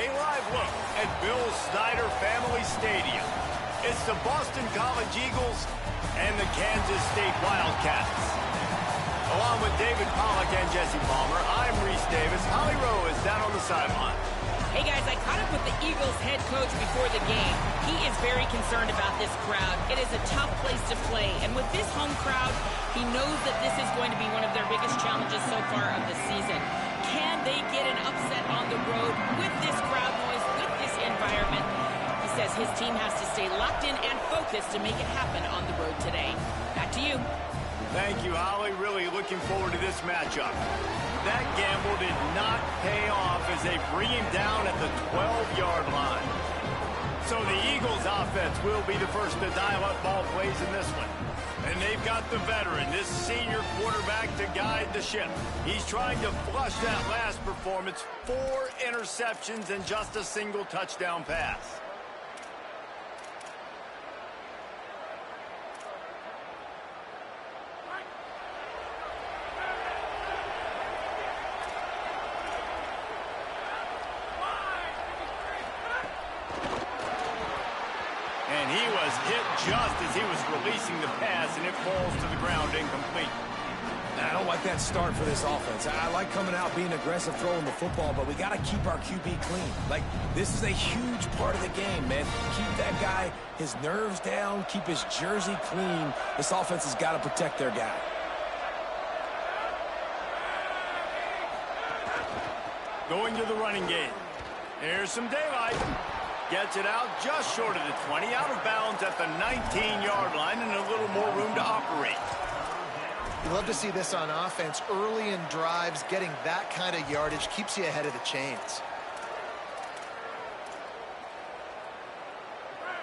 A live look at Bill Snyder Family Stadium. It's the Boston College Eagles and the Kansas State Wildcats. Along with David Pollack and Jesse Palmer, I'm Reese Davis. Holly Rowe is down on the sideline. Hey guys, I caught up with the Eagles head coach before the game. He is very concerned about this crowd. It is a tough place to play, and with this home crowd, he knows that this is going to be one of their biggest challenges so far of the season. Can they get an upset on the road with this crowd noise, with this environment? He says his team has to stay locked in and focused to make it happen on the road today. Back to you. Thank you, Holly. Really looking forward to this matchup. That gamble did not pay off as they bring him down at the 12-yard line. So the Eagles offense will be the first to dial up ball plays in this one. And they've got the veteran, this senior quarterback, to guide the ship. He's trying to flush that last performance. 4 interceptions and just a single touchdown pass. And he was hit just as he was releasing the pass, and it falls to the ground incomplete. I don't like that start for this offense. I like coming out, being aggressive, throwing the football, but we got to keep our QB clean. Like, this is a huge part of the game, man. Keep that guy, his nerves down, keep his jersey clean. This offense has got to protect their guy. Going to the running game. Here's some daylight. Gets it out just short of the 20, out of bounds at the 19-yard line, and a little more room to operate. You love to see this on offense. Early in drives, getting that kind of yardage keeps you ahead of the chains.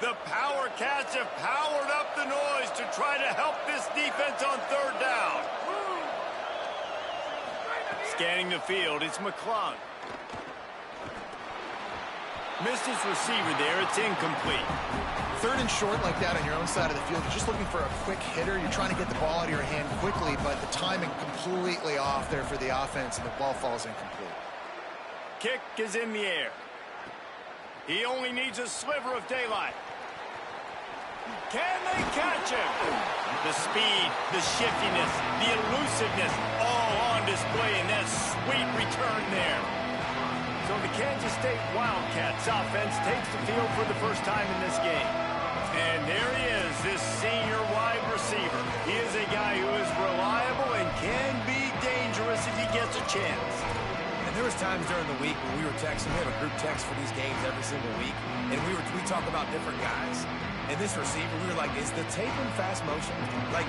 The Power Cats have powered up the noise to try to help this defense on third down. Scanning the field, it's McClung. Missed his receiver there. It's incomplete. Third and short like that on your own side of the field. You're just looking for a quick hitter. You're trying to get the ball out of your hand quickly, but the timing completely off there for the offense, and the ball falls incomplete. Kick is in the air. He only needs a sliver of daylight. Can they catch him? The speed, the shiftiness, the elusiveness, all on display in that sweet return there. So the Kansas State Wildcats offense takes the field for the first time in this game. And there he is, this senior wide receiver. He is a guy who is reliable and can be dangerous if he gets a chance. And there was times during the week when we were texting. We have a group text for these games every single week, and we talk about different guys. And this receiver, we were like, is the tape in fast motion? Like,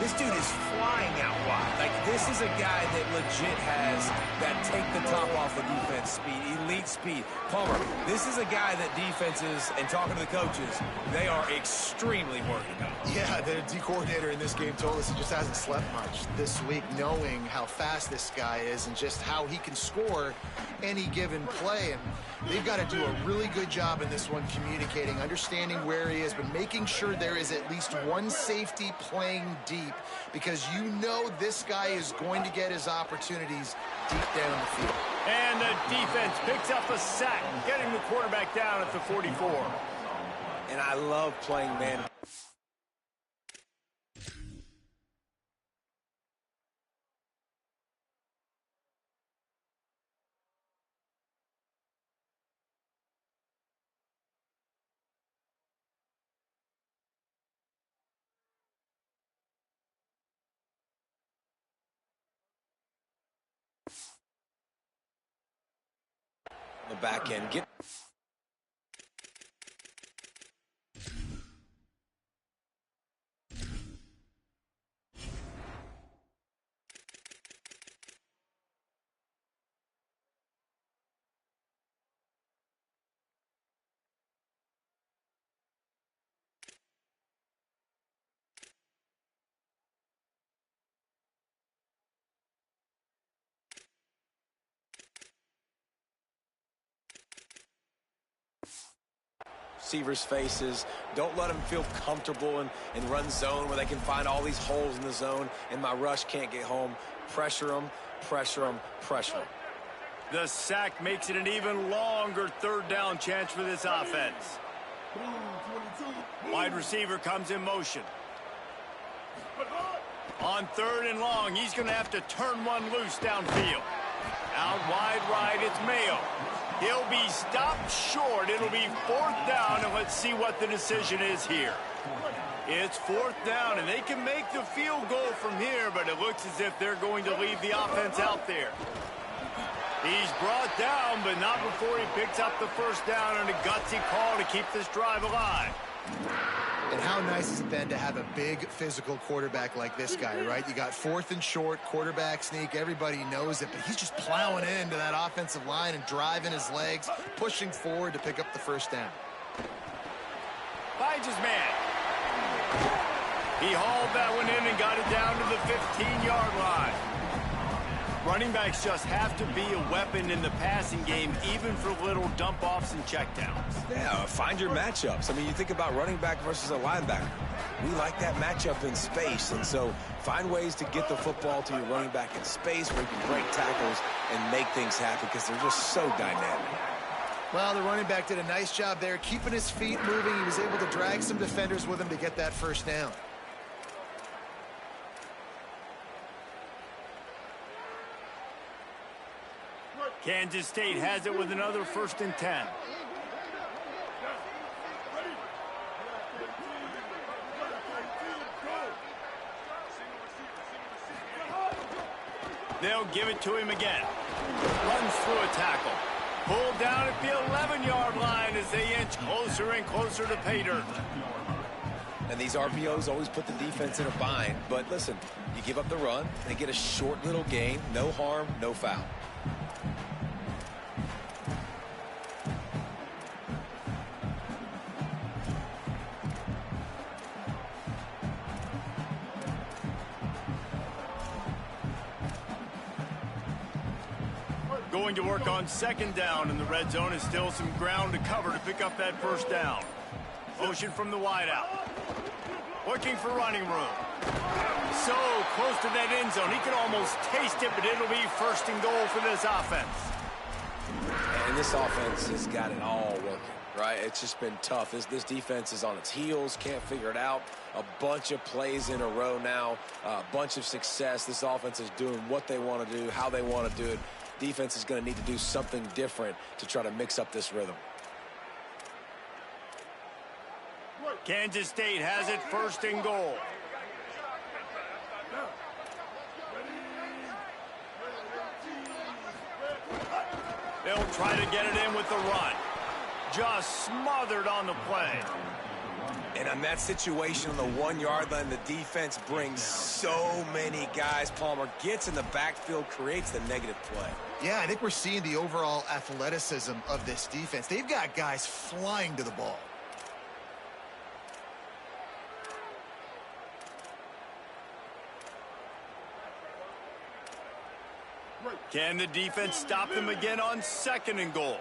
this dude is flying out wide. Like, this is a guy that legit has that take the top off the defense speed, elite speed. Palmer, this is a guy that defenses, and talking to the coaches, they are extremely worried about. Yeah, the D coordinator in this game told us he just hasn't slept much this week, knowing how fast this guy is and just how he can score any given play. And they've got to do a really good job in this one communicating, understanding where he is, but making sure there is at least one safety playing deep, because you know this guy is going to get his opportunities deep down the field. And the defense picks up a sack, getting the quarterback down at the 44. And I love playing man. The back end. Receivers' faces. Don't let them feel comfortable and run zone where they can find all these holes in the zone and my rush can't get home. Pressure them, pressure them, pressure them. The sack makes it an even longer third down chance for this offense. Wide receiver comes in motion. On third and long, he's going to have to turn one loose downfield. Out wide right, it's Mayo. He'll be stopped short. It'll be fourth down, and let's see what the decision is here. It's fourth down, and they can make the field goal from here, but it looks as if they're going to leave the offense out there. He's brought down, but not before he picks up the first down, and a gutsy call to keep this drive alive. And how nice is it then to have a big physical quarterback like this guy, right? You got fourth and short, quarterback sneak, everybody knows it, but he's just plowing into that offensive line and driving his legs, pushing forward to pick up the first down. Finds his man. He hauled that one in and got it down to the 15-yard line. Running backs just have to be a weapon in the passing game, even for little dump-offs and checkdowns. Yeah, find your matchups. I mean, you think about running back versus a linebacker. We like that matchup in space, and so find ways to get the football to your running back in space where you can break tackles and make things happen because they're just so dynamic. Well, the running back did a nice job there, keeping his feet moving. He was able to drag some defenders with him to get that first down. Kansas State has it with another 1st and 10. They'll give it to him again. Runs through a tackle. Pulled down at the 11-yard line as they inch closer and closer to pay dirt. And these RPOs always put the defense in a bind. But listen, you give up the run, they get a short little gain, no harm, no foul. Going to work on 2nd down, and the red zone is still some ground to cover to pick up that first down. Motion from the wideout. Looking for running room. So close to that end zone. He can almost taste it, but it'll be 1st and goal for this offense. And this offense has got it all working, right? It's just been tough. This defense is on its heels, can't figure it out. A bunch of plays in a row now, a bunch of success. This offense is doing what they want to do, how they want to do it. Defense is going to need to do something different to try to mix up this rhythm. Kansas State has it 1st and goal. They'll try to get it in with the run. Just smothered on the play. And on that situation on the 1-yard line, the defense brings so many guys. Palmer gets in the backfield, creates the negative play. Yeah, I think we're seeing the overall athleticism of this defense. They've got guys flying to the ball. Can the defense stop them again on 2nd and goal?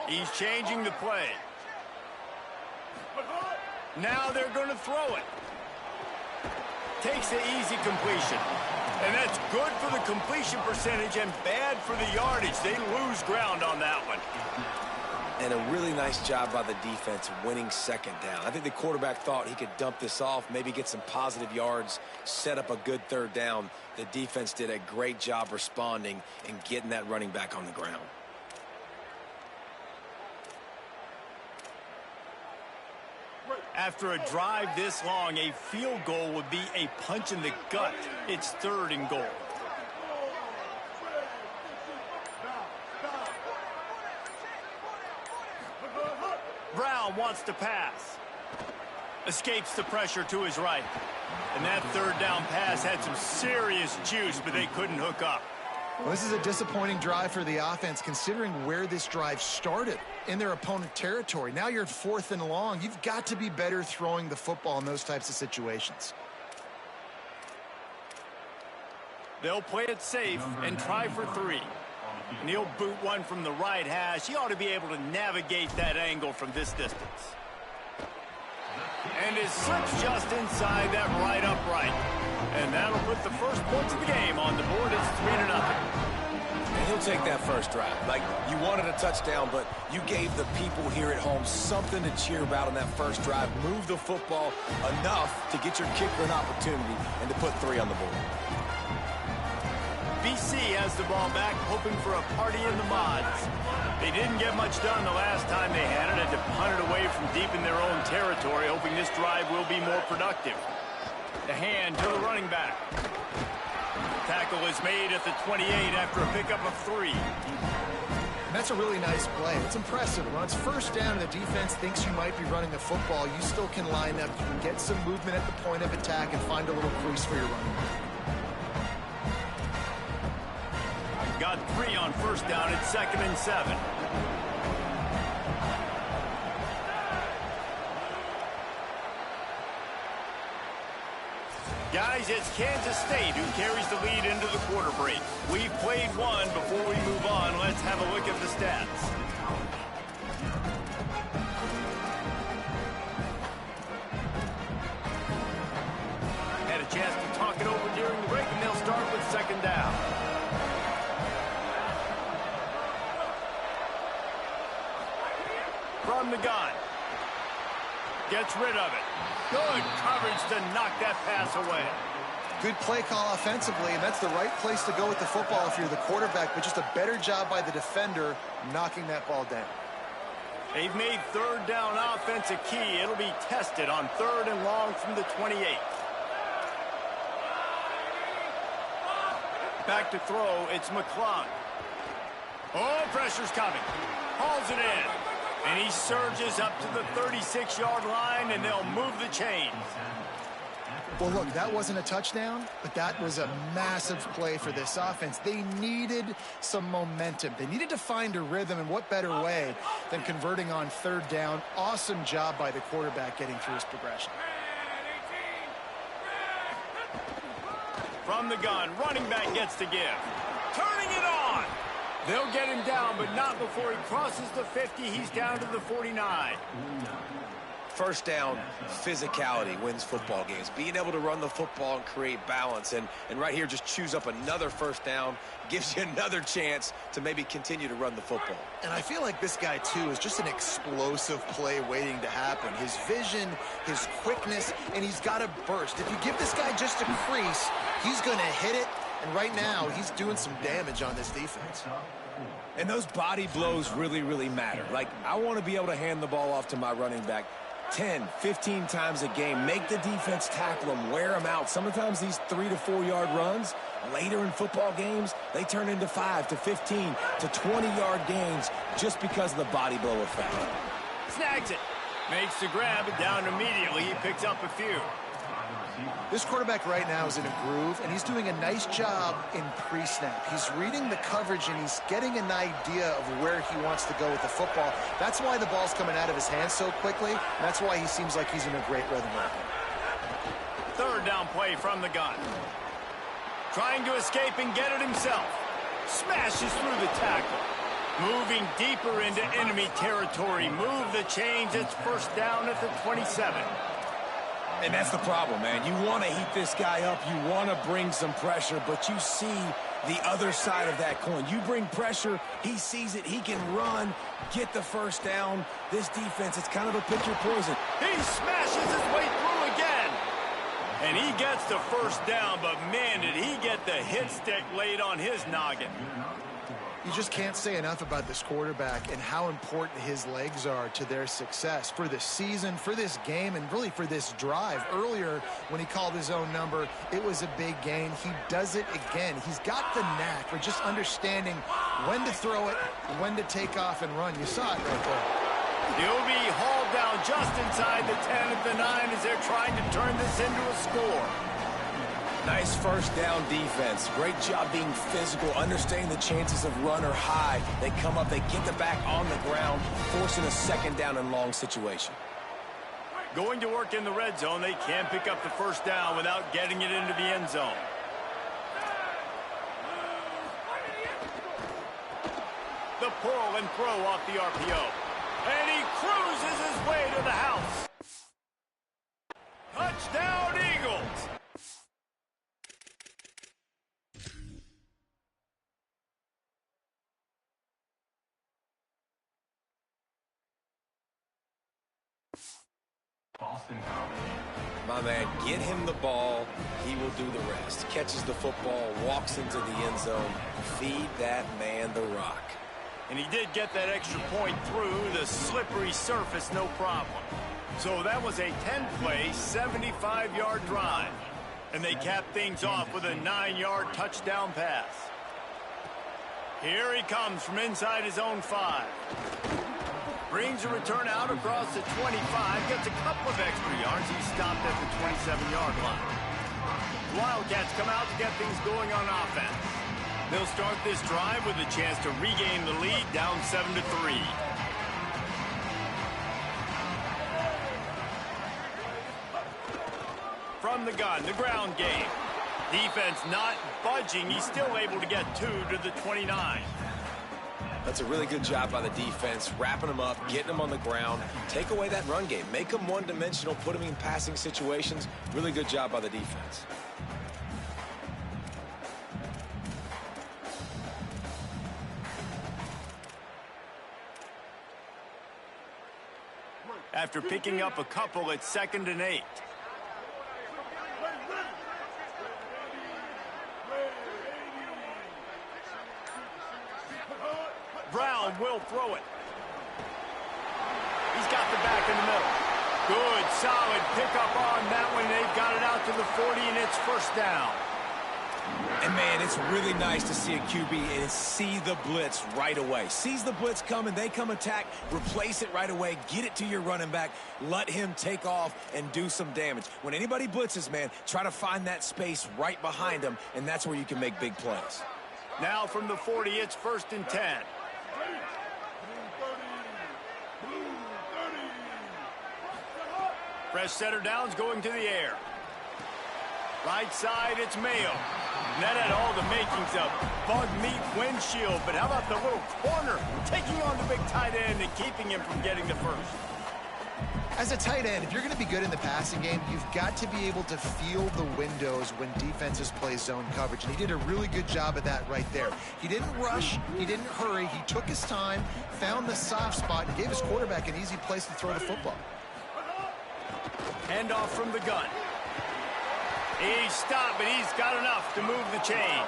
He's changing the play. Now they're going to throw it. Takes the easy completion. And that's good for the completion percentage and bad for the yardage. They lose ground on that one. And a really nice job by the defense winning 2nd down. I think the quarterback thought he could dump this off, maybe get some positive yards, set up a good 3rd down. The defense did a great job responding and getting that running back on the ground. After a drive this long, a field goal would be a punch in the gut. It's 3rd and goal. Brown wants to pass. Escapes the pressure to his right. And that 3rd down pass had some serious juice, but they couldn't hook up. Well, this is a disappointing drive for the offense, considering where this drive started in their opponent territory. Now you're at 4th and long. You've got to be better throwing the football in those types of situations. They'll play it safe and try for 3. And he'll boot one from the right hash. He ought to be able to navigate that angle from this distance. And it slips just inside that right upright. And that'll put the first points of the game on the board. It's 3-0. And he'll take that first drive. Like, you wanted a touchdown, but you gave the people here at home something to cheer about on that first drive. Move the football enough to get your kicker an opportunity and to put 3 on the board. BC has the ball back, hoping for a party in the mods. They didn't get much done the last time they had it to punt it away from deep in their own territory, hoping this drive will be more productive. The hand to the running back. Tackle is made at the 28 after a pickup of 3. That's a really nice play. It's impressive. When it's first down and the defense thinks you might be running the football, you still can line up. You can get some movement at the point of attack and find a little crease for your running back. Got 3 on first down at 2nd and 7. Guys, it's Kansas State who carries the lead into the quarter break. We've played one. Before we move on, let's have a look at the stats. Had a chance to talk it over during the break, and they'll start with 2nd down. From the gun. Gets rid of it. Good coverage to knock that pass away. Good play call offensively, and that's the right place to go with the football if you're the quarterback, but just a better job by the defender knocking that ball down. They've made 3rd down offense a key. It'll be tested on 3rd and long from the 28. Back to throw, it's McClung. Oh, pressure's coming. Hauls it in. And he surges up to the 36-yard line, and they'll move the chains. Well, look, that wasn't a touchdown, but that was a massive play for this offense. They needed some momentum. They needed to find a rhythm, and what better way than converting on 3rd down. Awesome job by the quarterback getting through his progression. From the gun, running back gets to give. Turning it on. They'll get him down, but not before he crosses the 50. He's down to the 49. First down, physicality wins football games. Being able to run the football and create balance. And right here, just choose up another first down. Gives you another chance to maybe continue to run the football. And I feel like this guy, too, is just an explosive play waiting to happen. His vision, his quickness, and he's got a burst. If you give this guy just a crease, he's going to hit it. And right now, he's doing some damage on this defense. And those body blows really, really matter. Like, I want to be able to hand the ball off to my running back 10, 15 times a game. Make the defense tackle him, wear him out. Sometimes these 3 to 4 yard runs, later in football games, they turn into 5 to 15 to 20-yard gains just because of the body blow effect. Snags it. Makes the grab, and down immediately. He picks up a few. This quarterback right now is in a groove, and he's doing a nice job in pre-snap. He's reading the coverage, and he's getting an idea of where he wants to go with the football. That's why the ball's coming out of his hands so quickly, and that's why he seems like he's in a great rhythm right now. 3rd down play from the gun. Trying to escape and get it himself. Smashes through the tackle. Moving deeper into enemy territory. Move the chains. It's 1st down at the 27. And that's the problem, man. You want to heat this guy up. You want to bring some pressure, but you see the other side of that coin. You bring pressure, he sees it, he can run, get the 1st down. This defense, it's kind of a pick your poison. He smashes his way through again. And he gets the 1st down, but man, did he get the hit stick laid on his noggin. You just can't say enough about this quarterback and how important his legs are to their success for this season, for this game, and really for this drive. Earlier, when he called his own number, it was a big gain. He does it again. He's got the knack for just understanding when to throw it, when to take off and run. You saw it right there. He'll be hauled down just inside the 10 at the 9 as they're trying to turn this into a score. Nice 1st down defense. Great job being physical, understanding the chances of run are high. They come up, they get the back on the ground, forcing a 2nd down and long situation. Going to work in the red zone, they can't pick up the 1st down without getting it into the end zone. The pull and throw off the RPO. And he cruises his way to the house. Touchdown, Eagles! My man, get him the ball. He will do the rest. Catches the football, walks into the end zone. Feed that man the rock. And he did get that extra point through the slippery surface, no problem. So that was a 10-play, 75-yard drive. And they capped things off with a 9-yard touchdown pass. Here he comes from inside his own 5. Brings a return out across the 25, gets a couple of extra yards. He stopped at the 27-yard line. The Wildcats come out to get things going on offense. They'll start this drive with a chance to regain the lead, down 7-3. From the gun, the ground game. Defense not budging. He's still able to get 2 to the 29. That's a really good job by the defense, wrapping them up, getting them on the ground. Take away that run game. Make them one-dimensional, put them in passing situations. Really good job by the defense. After picking up a couple, it's 2nd and 8. Brown will throw it. He's got the back in the middle. Good, solid pickup on that one. They've got it out to the 40, and it's 1st down. And, man, it's really nice to see a QB and see the blitz right away. Sees the blitz coming, they come attack, replace it right away, get it to your running back, let him take off and do some damage. When anybody blitzes, man, try to find that space right behind them, and that's where you can make big plays. Now from the 40, it's 1st and 10. Fresh setter downs going to the air. Right side, it's Mayo. And that had all the makings of bug meat windshield. But how about the little corner taking on the big tight end and keeping him from getting the first? As a tight end, if you're going to be good in the passing game, you've got to be able to feel the windows when defenses play zone coverage. And he did a really good job of that right there. He didn't rush. He didn't hurry. He took his time, found the soft spot, and gave his quarterback an easy place to throw the football. Handoff from the gun. He's stopped, but he's got enough to move the chain.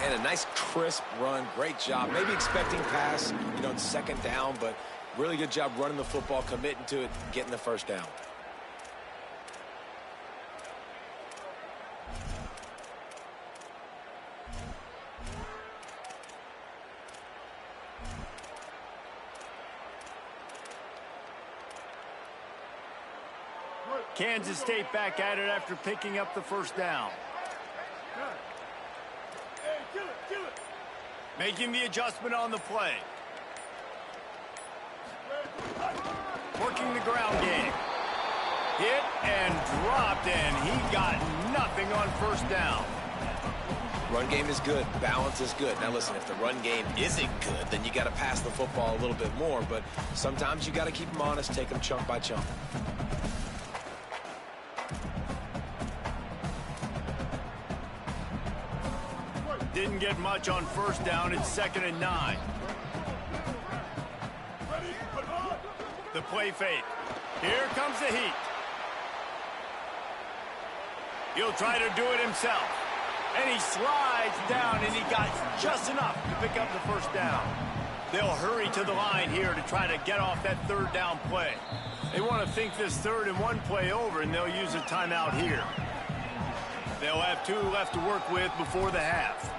And a nice crisp run. Great job. Maybe expecting pass, you know, 2nd down, but really good job running the football, committing to it, getting the 1st down. Kansas State back at it after picking up the 1st down. Making the adjustment on the play. Working the ground game. Hit and dropped, and he got nothing on 1st down. Run game is good. Balance is good. Now, listen, if the run game isn't good, then you got to pass the football a little bit more. But sometimes you got to keep them honest, take them chunk by chunk. Didn't get much on 1st down. It's 2nd and 9. The play fake. Here comes the heat. He'll try to do it himself. And he slides down, and he got just enough to pick up the 1st down. They'll hurry to the line here to try to get off that 3rd down play. They want to think this 3rd and 1 play over, and they'll use a timeout here. They'll have 2 left to work with before the half.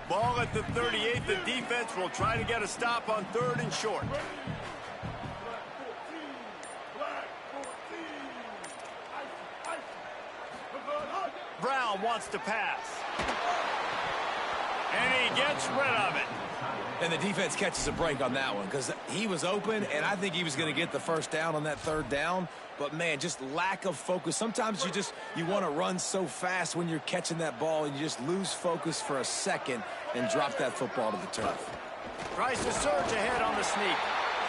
Ball at the 38. The defense will try to get a stop on 3rd and short. Brown wants to pass. And he gets rid of it. And the defense catches a break on that one because he was open, and I think he was going to get the 1st down on that 3rd down. But, man, just lack of focus. Sometimes you want to run so fast when you're catching that ball, and you just lose focus for a second and drop that football to the turf. Tries to surge ahead on the sneak.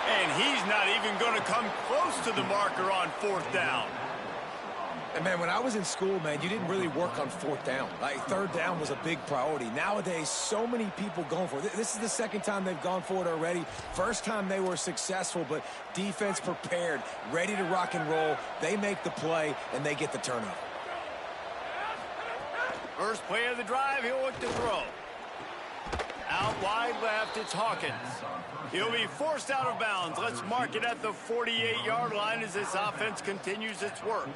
And he's not even going to come close to the marker on 4th down. And, man, when I was in school, man, you didn't really work on 4th down. Like, 3rd down was a big priority. Nowadays, so many people going for it. This is the 2nd time they've gone for it already. First time they were successful, but defense prepared, ready to rock and roll. They make the play, and they get the turnover. First play of the drive, he'll look to throw. Out wide left, it's Hawkins. He'll be forced out of bounds. Let's mark it at the 48-yard line as this offense continues its work.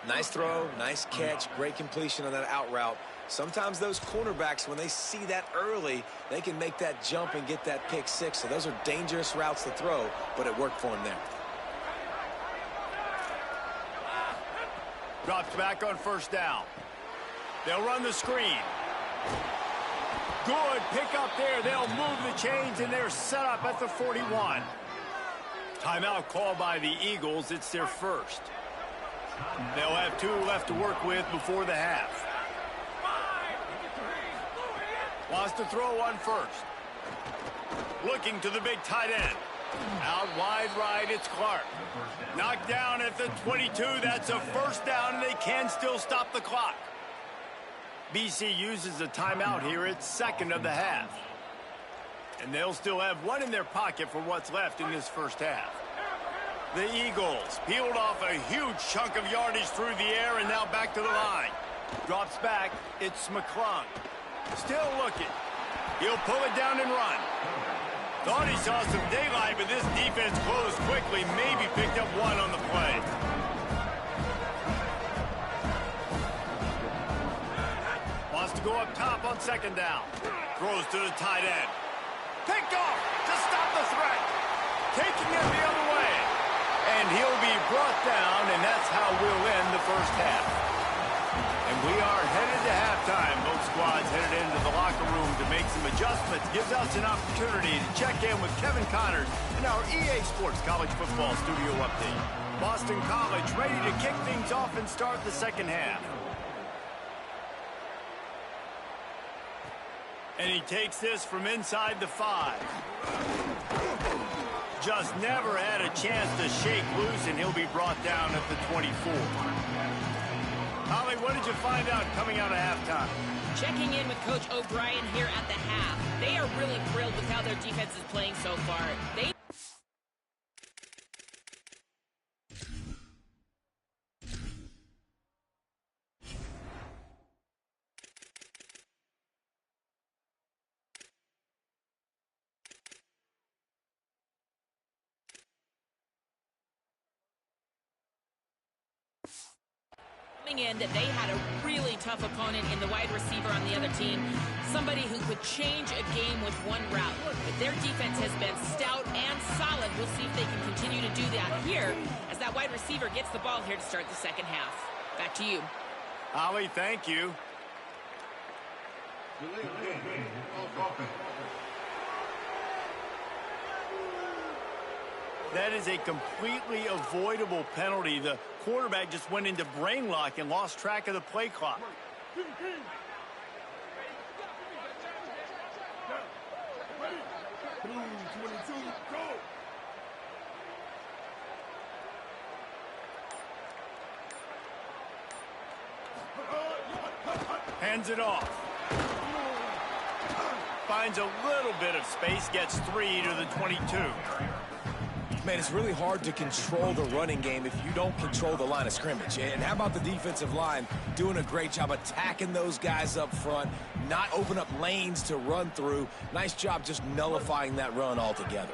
Nice throw, nice catch, great completion on that out route. Sometimes those cornerbacks, when they see that early, they can make that jump and get that pick six. So those are dangerous routes to throw, but it worked for him there. Drops back on 1st down. They'll run the screen. Good pick up there. They'll move the chains, and they're set up at the 41. Timeout called by the Eagles. It's their first. They'll have 2 left to work with before the half. Wants to throw on 1st. Looking to the big tight end. Out wide right, it's Clark. Knocked down at the 22. That's a 1st down, and they can still stop the clock. BC uses a timeout here. It's 2nd of the half. And they'll still have 1 in their pocket for what's left in this 1st half. The Eagles peeled off a huge chunk of yardage through the air and now back to the line. Drops back. It's McClung. Still looking. He'll pull it down and run. Thought he saw some daylight, but this defense closed quickly. Maybe picked up 1 on the play. Wants to go up top on 2nd down. Throws to the tight end. Picked off to stop the threat. Taking it the other way. And he'll be brought down, and that's how we'll end the 1st half. And we are headed to halftime. Both squads headed into the locker room to make some adjustments. Gives us an opportunity to check in with Kevin Connors in our EA Sports College Football Studio Update. Boston College ready to kick things off and start the 2nd half. And he takes this from inside the 5. Just never had a chance to shake loose, and he'll be brought down at the 24. Holly, what did you find out coming out of halftime? Checking in with Coach O'Brien here at the half. They are really thrilled with how their defense is playing so far. In that they had a really tough opponent in the wide receiver on the other team, somebody who could change a game with 1 route. But their defense has been stout and solid. We'll see if they can continue to do that here as that wide receiver gets the ball here to start the 2nd half. Back to you. Holly, thank you. That is a completely avoidable penalty. The quarterback just went into brain lock and lost track of the play clock. Hands it off. Finds a little bit of space, gets 3 to the 22. Man, it's really hard to control the running game if you don't control the line of scrimmage. And how about the defensive line doing a great job attacking those guys up front, not open up lanes to run through. Nice job just nullifying that run altogether.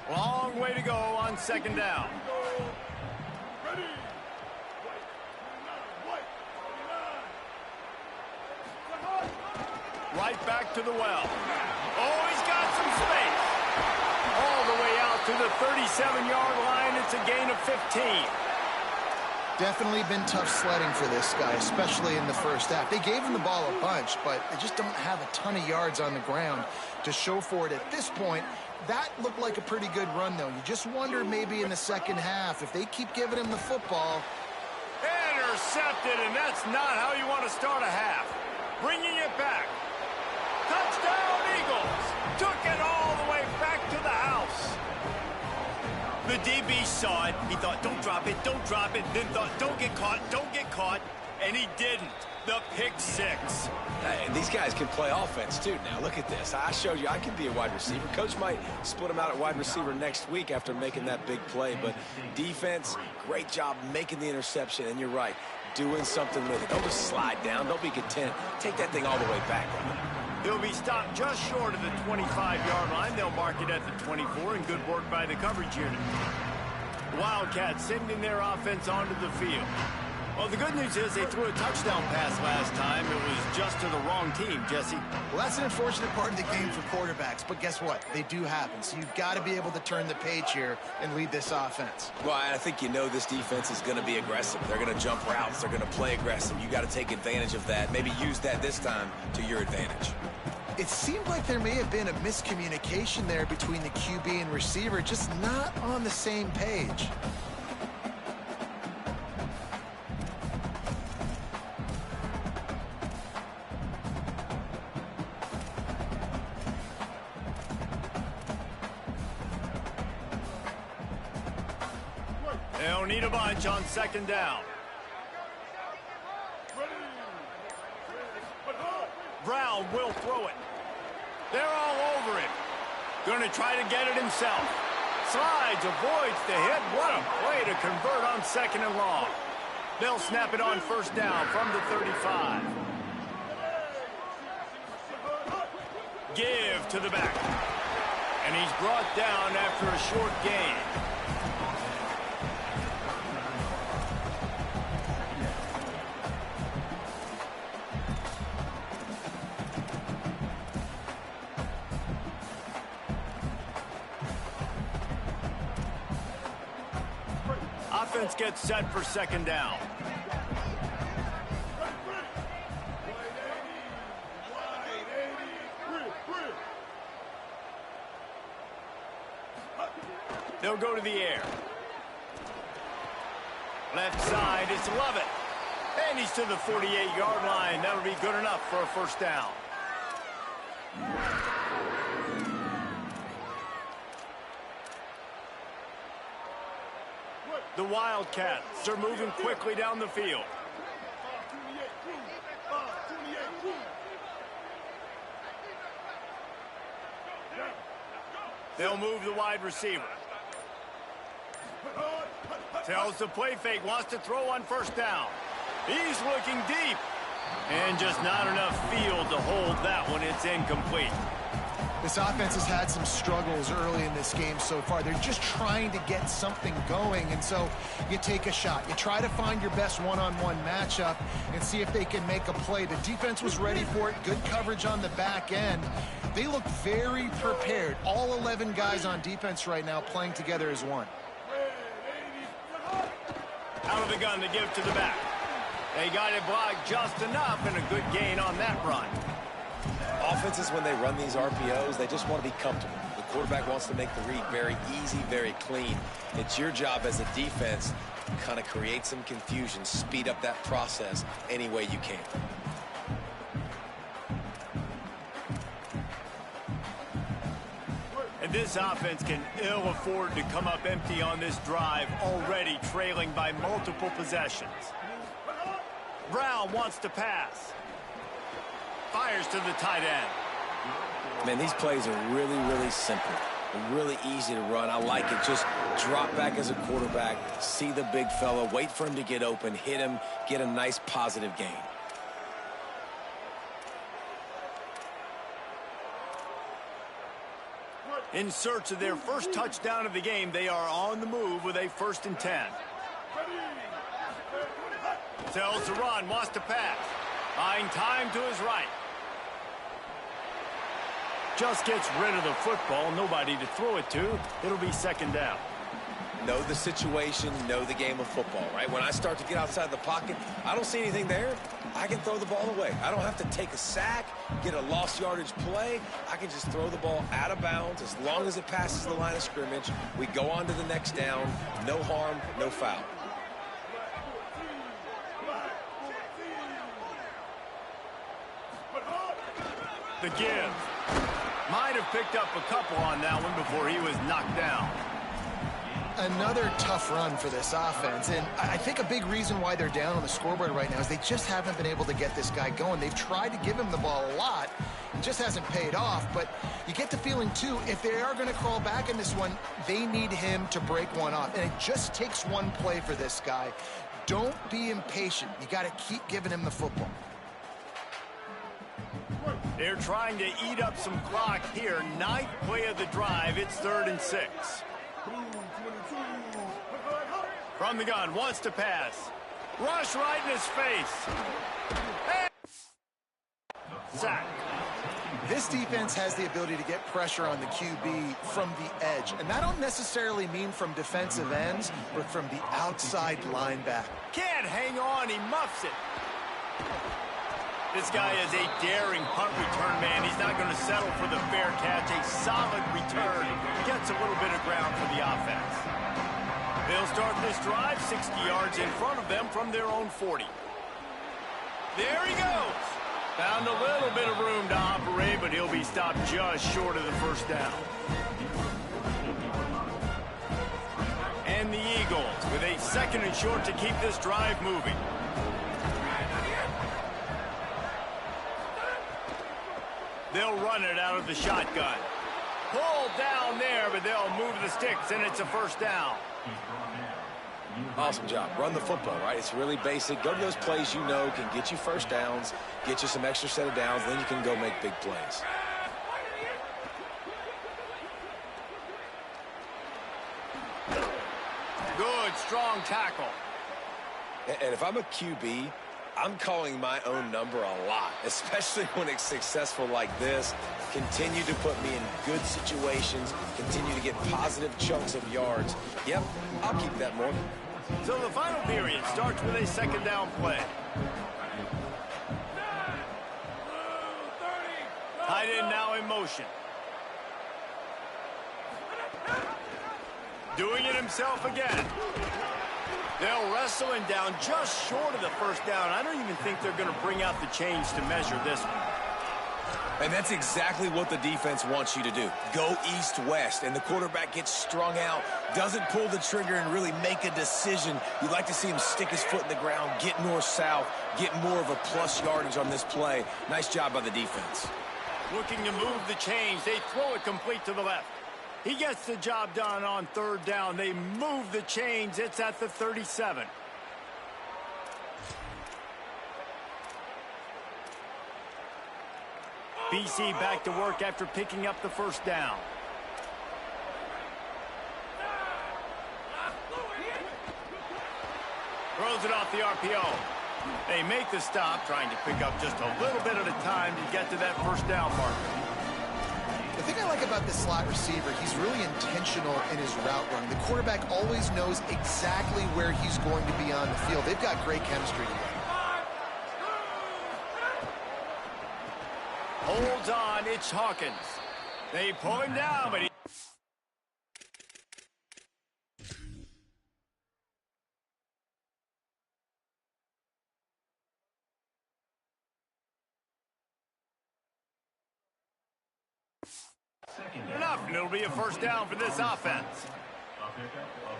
Long way to go on 2nd down. Right back to the well. Oh, he's got some space. All the way out to the 37-yard line. It's a gain of 15. Definitely been tough sledding for this guy, especially in the 1st half. They gave him the ball a bunch, but they just don't have a ton of yards on the ground to show for it at this point. That looked like a pretty good run, though. You just wonder maybe in the 2nd half, if they keep giving him the football. Intercepted, and that's not how you want to start a half. Bringing it back. Touchdown, Eagles! Took it all the way back to the house. The DB saw it. He thought, don't drop it, don't drop it. Then thought, don't get caught, don't get caught. And he didn't. The pick six. Hey, these guys can play offense, too. Now, look at this. I showed you I can be a wide receiver. Coach might split him out at wide receiver next week after making that big play. But defense, great job making the interception. And you're right, doing something with it. Don't just slide down. Don't be content. Take that thing all the way back. He'll be stopped just short of the 25-yard line. They'll mark it at the 24, and good work by the coverage unit. The Wildcats sending their offense onto the field. Well, the good news is they threw a touchdown pass last time. It was just to the wrong team, Jesse. Well, that's an unfortunate part of the game for quarterbacks, but guess what? They do happen, so you've got to be able to turn the page here and lead this offense. Well, I think you know this defense is going to be aggressive. They're going to jump routes. They're going to play aggressive. You got to take advantage of that. Maybe use that this time to your advantage. It seemed like there may have been a miscommunication there between the QB and receiver, just not on the same page. They'll need a bunch on second down. Brown will throw it. They're all over him. Going to try to get it himself. Slides, avoids the hit. What a play to convert on second and long. They'll snap it on first down from the 35. Give to the back. And he's brought down after a short gain. Offense gets set for second down. They'll go to the air. Left side, it's Lovett. And he's to the 48-yard line. That'll be good enough for a first down. The Wildcats are moving quickly down the field. They'll move the wide receiver. Tells the play fake, wants to throw on first down. He's looking deep. And just not enough field to hold that one. It's incomplete. This offense has had some struggles early in this game so far. They're just trying to get something going, and so you take a shot. You try to find your best one-on-one matchup and see if they can make a play. The defense was ready for it. Good coverage on the back end. They look very prepared. All 11 guys on defense right now playing together as one. Out of the gun to give to the back. They got it blocked just enough, and a good gain on that run. Offenses, when they run these RPOs, they just want to be comfortable. The quarterback wants to make the read very easy, very clean. It's your job as a defense to kind of create some confusion, speed up that process any way you can. And this offense can ill afford to come up empty on this drive, already trailing by multiple possessions. Brown wants to pass. Fires to the tight end. Man, these plays are really, really simple. Really easy to run. I like it. Just drop back as a quarterback, see the big fella, wait for him to get open, hit him, get a nice positive gain. In search of their first touchdown of the game, they are on the move with a 1st and 10. Tells the run, wants to pass. Buying time to his right. Just gets rid of the football, nobody to throw it to. It'll be second down. Know the situation, know the game of football, right? When I start to get outside the pocket, I don't see anything there. I can throw the ball away. I don't have to take a sack, get a lost yardage play. I can just throw the ball out of bounds as long as it passes the line of scrimmage. We go on to the next down. No harm, no foul. The give. Might have picked up a couple on that one before he was knocked down. Another tough run for this offense, and I think a big reason why they're down on the scoreboard right now is they just haven't been able to get this guy going. They've tried to give him the ball a lot. It just hasn't paid off, but you get the feeling, too, if they are going to crawl back in this one, they need him to break one off, and it just takes one play for this guy. Don't be impatient. You got to keep giving him the football. They're trying to eat up some clock here. 9th play of the drive. It's 3rd and 6. From the gun, wants to pass. Rush right in his face. And sack. This defense has the ability to get pressure on the QB from the edge, and that don't necessarily mean from defensive ends, but from the outside linebacker. Can't hang on, he muffs it. This guy is a daring punt return man. He's not going to settle for the fair catch. A solid return. Gets a little bit of ground for the offense. They'll start this drive 60 yards in front of them from their own 40. There he goes. Found a little bit of room to operate, but he'll be stopped just short of the first down. And the Eagles with a 2nd and short to keep this drive moving. They'll run it out of the shotgun. Pulled down there, but they'll move the sticks, and it's a first down. Awesome job. Run the football, right? It's really basic. Go to those plays you know can get you first downs, get you some extra set of downs, then you can go make big plays. Good, strong tackle. And if I'm a QB, I'm calling my own number a lot, especially when it's successful like this. Continue to put me in good situations, continue to get positive chunks of yards. Yep, I'll keep that more. So the final period starts with a 2nd down play. Tight end now in motion. Doing it himself again. They'll wrestle him down just short of the first down. I don't even think they're going to bring out the chains to measure this one. And that's exactly what the defense wants you to do. Go east-west, and the quarterback gets strung out, doesn't pull the trigger and really make a decision. You'd like to see him stick his foot in the ground, get north-south, get more of a plus yardage on this play. Nice job by the defense. Looking to move the chains. They throw it complete to the left. He gets the job done on 3rd down. They move the chains. It's at the 37. BC back to work after picking up the first down. Throws it off the RPO. They make the stop, trying to pick up just a little bit at a time to get to that first down marker. The thing I like about this slot receiver, he's really intentional in his route running. The quarterback always knows exactly where he's going to be on the field. They've got great chemistry together. Holds on, it's Hawkins. They pull him down, but he... enough, and it'll be a first down for this offense.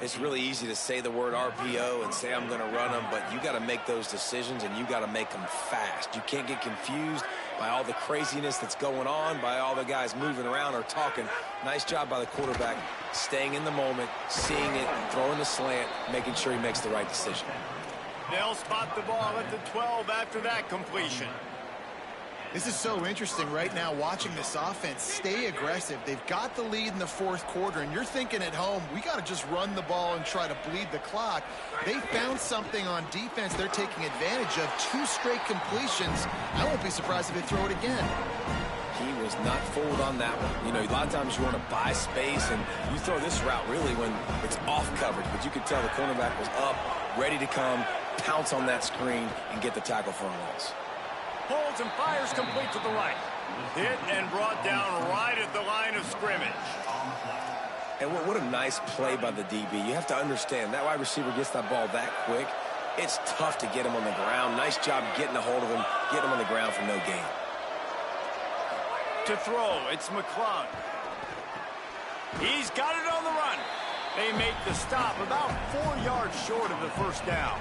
It's really easy to say the word RPO and say I'm going to run them, but you got to make those decisions, and you got to make them fast. You can't get confused by all the craziness that's going on, by all the guys moving around or talking. Nice job by the quarterback, staying in the moment, seeing it, throwing the slant, making sure he makes the right decision. They'll spot the ball at the 12 after that completion. This is so interesting right now, watching this offense stay aggressive. They've got the lead in the 4th quarter, and you're thinking at home, we got to just run the ball and try to bleed the clock. They found something on defense they're taking advantage of. 2 straight completions. I won't be surprised if they throw it again. He was not fooled on that one. You know, a lot of times you want to buy space, and you throw this route really when it's off coverage, but you could tell the cornerback was up, ready to come, pounce on that screen, and get the tackle for a loss. Holds and fires complete to the right. Hit and brought down right at the line of scrimmage. And what a nice play by the DB. You have to understand, that wide receiver gets that ball that quick. It's tough to get him on the ground. Nice job getting a hold of him, getting him on the ground for no gain. to throw. It's McClung. He's got it on the run. They make the stop about 4 yards short of the first down.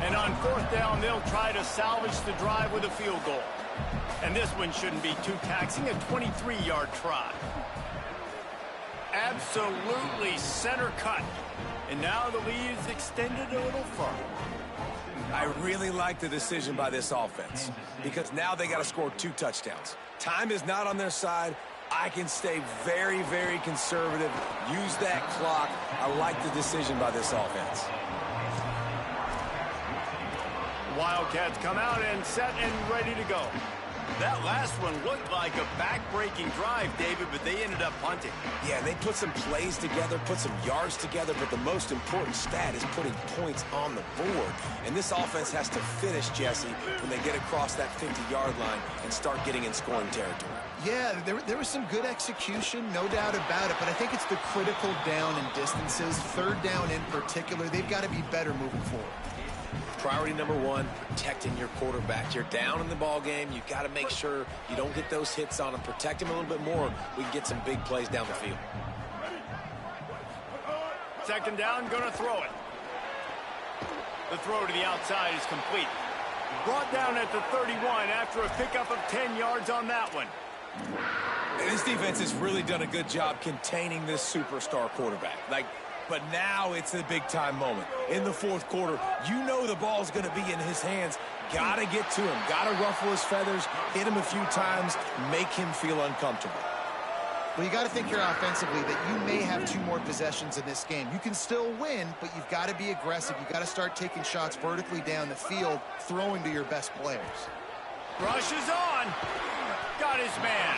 And on fourth down, they'll try to salvage the drive with a field goal. And this one shouldn't be too taxing, a 23-yard try. Absolutely center cut. And now the lead is extended a little further. I really like the decision by this offense because now they got to score 2 touchdowns. Time is not on their side. I can stay very, very conservative, use that clock. I like the decision by this offense. Wildcats come out and set and ready to go. That last one looked like a back-breaking drive, David, but they ended up punting. Yeah, they put some plays together, put some yards together, but the most important stat is putting points on the board. And this offense has to finish, Jesse, when they get across that 50-yard line and start getting in scoring territory. Yeah, there was some good execution, no doubt about it, but I think it's the critical down and distances, third down in particular. They've got to be better moving forward. Priority number 1, protecting your quarterback. You're down in the ball game. You've got to make sure you don't get those hits on him. Protect him a little bit more. We can get some big plays down the field. Second down, going to throw it. The throw to the outside is complete. Brought down at the 31 after a pickup of 10 yards on that one. And this defense has really done a good job containing this superstar quarterback. But now it's a big-time moment. In the fourth quarter, you know the ball's going to be in his hands. Got to get to him. Got to ruffle his feathers, hit him a few times, make him feel uncomfortable. Well, you got to think here offensively that you may have 2 more possessions in this game. You can still win, but you've got to be aggressive. You've got to start taking shots vertically down the field, throwing to your best players. Rush is on. Got his man.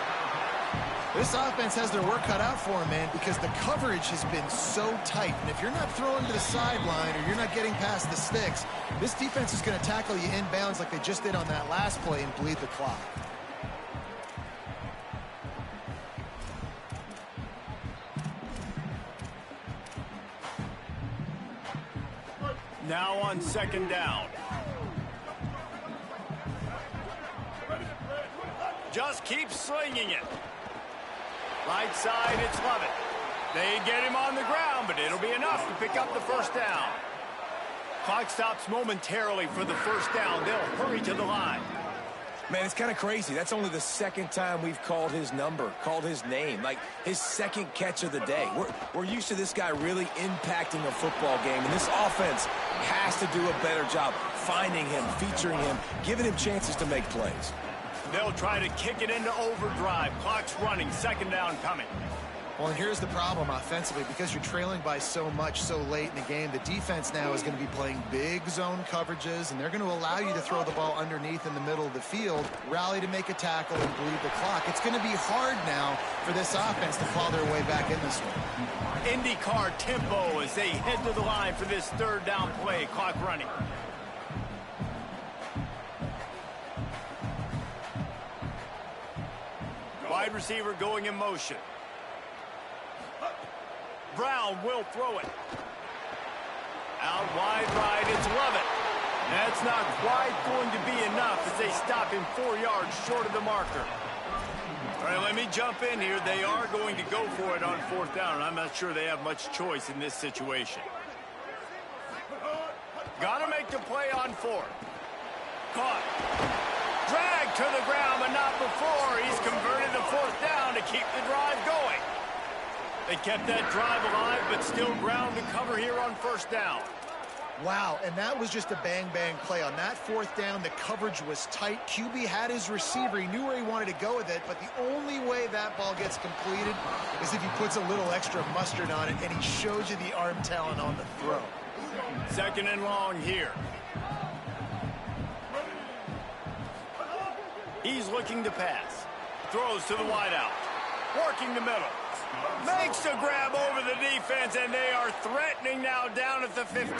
This offense has their work cut out for them, man, because the coverage has been so tight. And if you're not throwing to the sideline or you're not getting past the sticks, this defense is going to tackle you inbounds like they just did on that last play and bleed the clock. Now on second down. Just keep slinging it. Right side, it's Lovett. They get him on the ground, but it'll be enough to pick up the first down. Clock stops momentarily for the first down. They'll hurry to the line. Man, it's kind of crazy. That's only the second time we've called his number, called his name, like his second catch of the day. We're used to this guy really impacting a football game, and this offense has to do a better job finding him, featuring him, giving him chances to make plays. They'll try to kick it into overdrive. Clock's running. Second down coming. Well, and here's the problem offensively. Because you're trailing by so much so late in the game, the defense now is going to be playing big zone coverages, and they're going to allow you to throw the ball underneath in the middle of the field, rally to make a tackle, and bleed the clock. It's going to be hard now for this offense to claw their way back in this one. IndyCar tempo as they head to the line for this third down play. Clock running. Wide receiver going in motion. Brown will throw it. Out wide right, it's Lovett. That's not quite going to be enough as they stop him 4 yards short of the marker. All right, let me jump in here. They are going to go for it on fourth down, and I'm not sure they have much choice in this situation. Got to make the play on fourth. Caught. Dragged to the ground, but not before. He's converted the fourth down to keep the drive going. They kept that drive alive, but still ground to cover here on first down. Wow, and that was just a bang-bang play. On that fourth down, the coverage was tight. QB had his receiver. He knew where he wanted to go with it, but the only way that ball gets completed is if he puts a little extra mustard on it, and he shows you the arm talent on the throw. Second and long here. He's looking to pass. Throws to the wideout. Working the middle. Makes a grab over the defense, and they are threatening now down at the 15.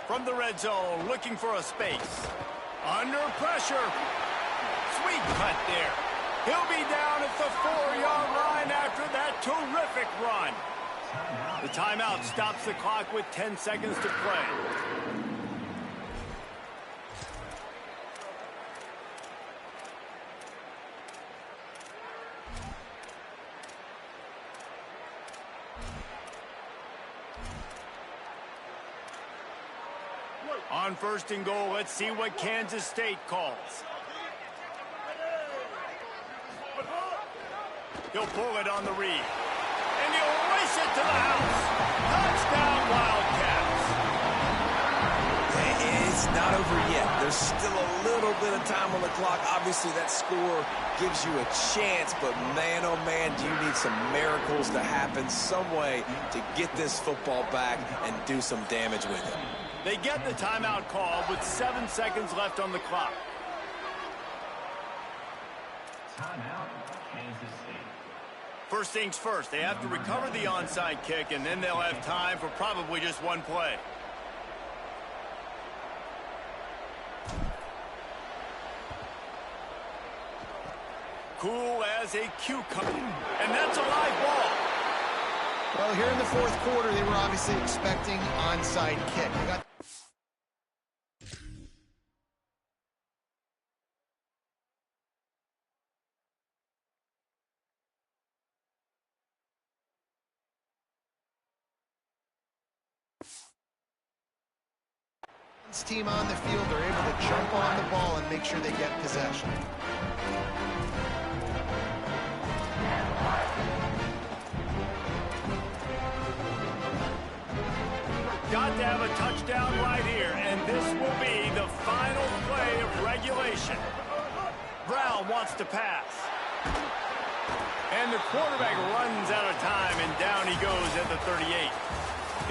From the red zone, looking for a space. Under pressure. Sweet cut there. He'll be down at the 4-yard line after that terrific run. The timeout stops the clock with 10 seconds to play. On 1st and goal, let's see what Kansas State calls. He'll pull it on the read. And he'll race it to the house. Touchdown, Wildcats. It's not over yet. There's still a little bit of time on the clock. Obviously, that score gives you a chance, but man, oh man, do you need some miracles to happen, some way to get this football back and do some damage with it. They get the timeout call with 7 seconds left on the clock. Timeout, Kansas State. First things first, they have to recover the onside kick, and then they'll have time for probably just one play. Cool as a cucumber. And that's a live ball. Well, here in the 4th quarter, they were obviously expecting onside kick. They got team on the field are able to jump on the ball and make sure they get possession. Got to have a touchdown right here, and this will be the final play of regulation. Brown wants to pass. And the quarterback runs out of time, and down he goes at the 38.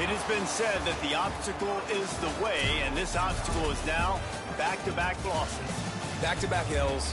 It has been said that the obstacle is the way, and this obstacle is now back-to-back losses. Back-to-back L's.